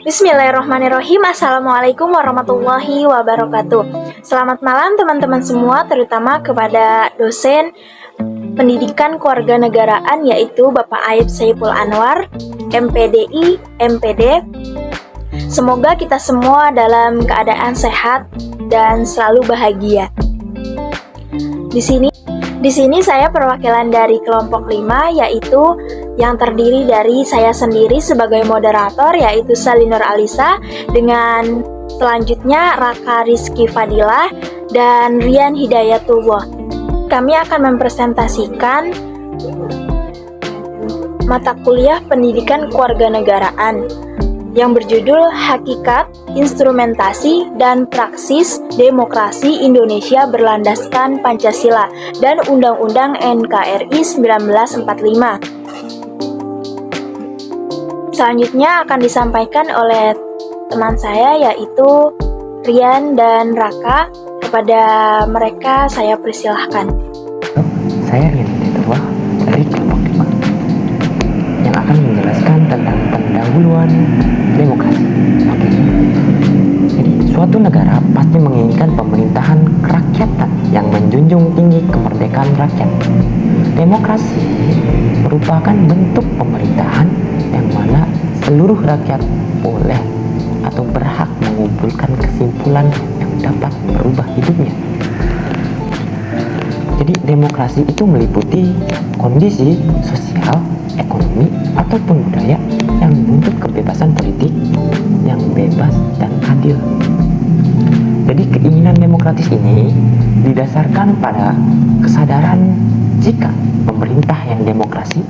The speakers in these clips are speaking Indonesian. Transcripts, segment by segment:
Bismillahirrahmanirrahim. Assalamualaikum warahmatullahi wabarakatuh. Selamat malam teman-teman semua, terutama kepada dosen pendidikan kewarganegaraan yaitu Bapak Aib Saiful Anwar, MPDI, MPD. Semoga kita semua dalam keadaan sehat dan selalu bahagia. Di sini saya perwakilan dari kelompok 5 yaitu yang terdiri dari saya sendiri sebagai moderator yaitu Salinur Alisa, dengan selanjutnya Raka Rizky Fadilah dan Rian Hidayatullah. Kami akan mempresentasikan mata kuliah pendidikan kewarganegaraan yang berjudul Hakikat, Instrumentasi, dan Praksis Demokrasi Indonesia Berlandaskan Pancasila dan Undang-Undang NKRI 1945. Selanjutnya akan disampaikan oleh teman saya yaitu Rian dan Raka. Kepada mereka saya persilahkan. Saya Rian Hidayatullah dari kelompok 5 yang akan menjelaskan tentang pendahuluan demokrasi. Oke. Jadi suatu negara pasti menginginkan pemerintahan kerakyatan yang menjunjung tinggi kemerdekaan rakyat. Demokrasi merupakan bentuk pemerintahan yang mana seluruh rakyat boleh atau berhak mengumpulkan kesimpulan yang dapat merubah hidupnya. Jadi demokrasi itu meliputi kondisi sosial, ekonomi, ataupun budaya yang menuntut kebebasan politik yang bebas dan adil. Jadi keinginan demokratis ini didasarkan pada kesadaran jika pemerintah yang demokrasi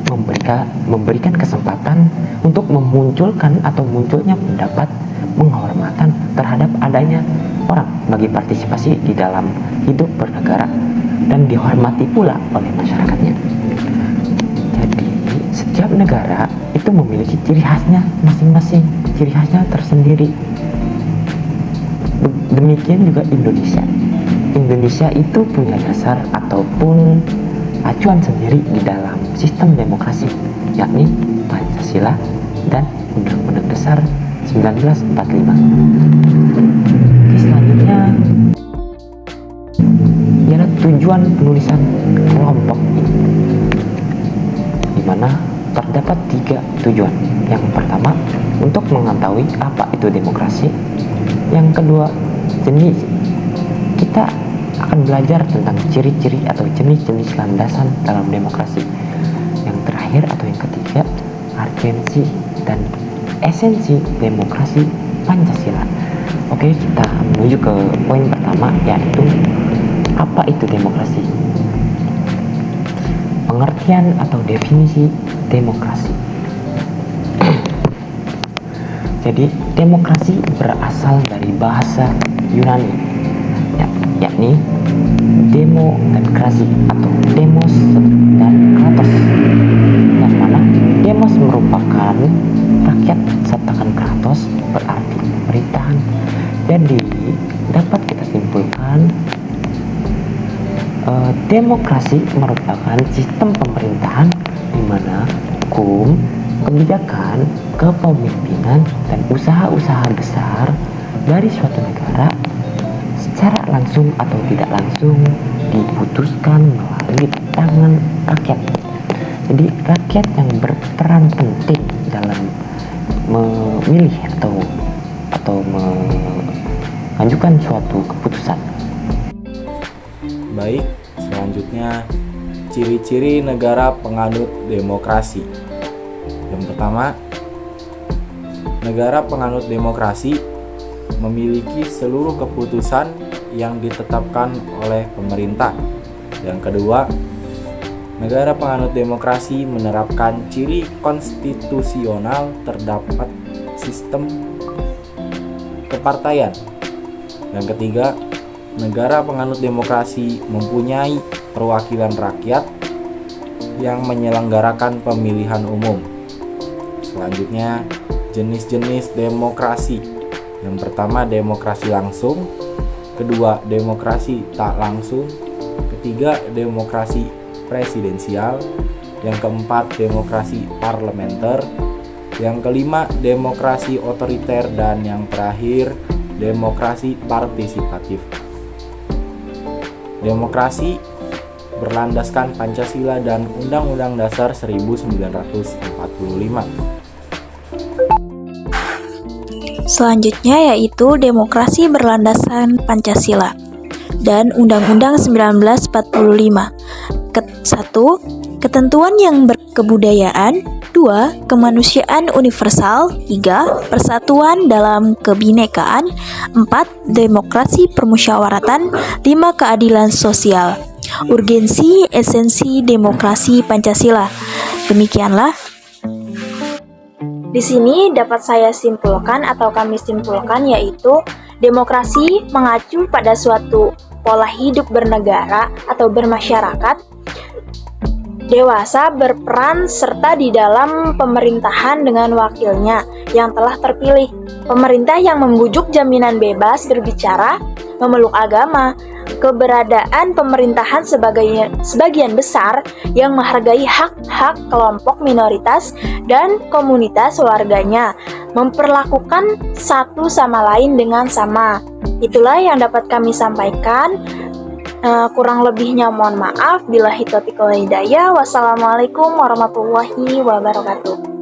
memberikan kesempatan untuk memunculkan atau munculnya pendapat penghormatan terhadap adanya orang bagi partisipasi di dalam hidup bernegara dan dihormati pula oleh masyarakatnya. Jadi setiap negara itu memiliki ciri khasnya masing-masing, ciri khasnya tersendiri. Demikian juga Indonesia. Indonesia itu punya dasar ataupun acuan sendiri di dalam sistem demokrasi, yakni Pancasila dan Undang-Undang Dasar 1945. Selanjutnya ialah tujuan penulisan kelompok ini, di mana terdapat 3 tujuan. Yang pertama, untuk mengetahui apa itu demokrasi. Yang kedua, kita akan belajar tentang ciri-ciri atau jenis-jenis landasan dalam demokrasi. Yang terakhir atau yang ketiga, urgensi dan esensi demokrasi Pancasila. Oke, kita menuju ke poin pertama, yaitu apa itu demokrasi. Pengertian atau definisi demokrasi. Jadi demokrasi berasal dari bahasa Yunani, yakni demo dan krasi atau demos dan kratos, yang mana demos merupakan rakyat sedangkan kratos berarti pemerintahan. Jadi dapat kita simpulkan demokrasi merupakan sistem pemerintahan di mana hukum, kebijakan, kepemimpinan, dan usaha-usaha besar dari suatu negara secara langsung atau tidak langsung diputuskan melalui tangan rakyat. Jadi rakyat yang berperan penting dalam memilih atau mengajukan suatu keputusan. Baik, selanjutnya ciri-ciri negara penganut demokrasi. Yang pertama, negara penganut demokrasi memiliki seluruh keputusan yang ditetapkan oleh pemerintah. Yang kedua, negara penganut demokrasi menerapkan ciri konstitusional, terdapat sistem kepartaian. Yang ketiga, negara penganut demokrasi mempunyai perwakilan rakyat yang menyelenggarakan pemilihan umum. Selanjutnya, jenis-jenis demokrasi. Yang pertama, demokrasi langsung. Kedua, demokrasi tak langsung. Ketiga, demokrasi presidensial. Yang keempat, demokrasi parlementer. Yang kelima, demokrasi otoriter. Dan yang terakhir, demokrasi partisipatif. Demokrasi berlandaskan Pancasila dan Undang-Undang Dasar 1945. Selanjutnya yaitu demokrasi berlandaskan Pancasila dan Undang-Undang 1945. 1. Ketentuan yang berkebudayaan. 2. Kemanusiaan universal. 3. Persatuan dalam kebinekaan. 4. Demokrasi permusyawaratan. 5. Keadilan sosial. Urgensi esensi demokrasi Pancasila. Demikianlah. Di sini dapat saya simpulkan atau kami simpulkan yaitu demokrasi mengacu pada suatu pola hidup bernegara atau bermasyarakat, dewasa berperan serta di dalam pemerintahan dengan wakilnya yang telah terpilih, pemerintah yang membujuk jaminan bebas berbicara, memeluk agama, keberadaan pemerintahan sebagian besar yang menghargai hak-hak kelompok minoritas dan komunitas warganya, memperlakukan satu sama lain dengan sama. Itulah yang dapat kami sampaikan. Kurang lebihnya mohon maaf. Billahi taufiq wal hidayah. Wassalamualaikum warahmatullahi wabarakatuh.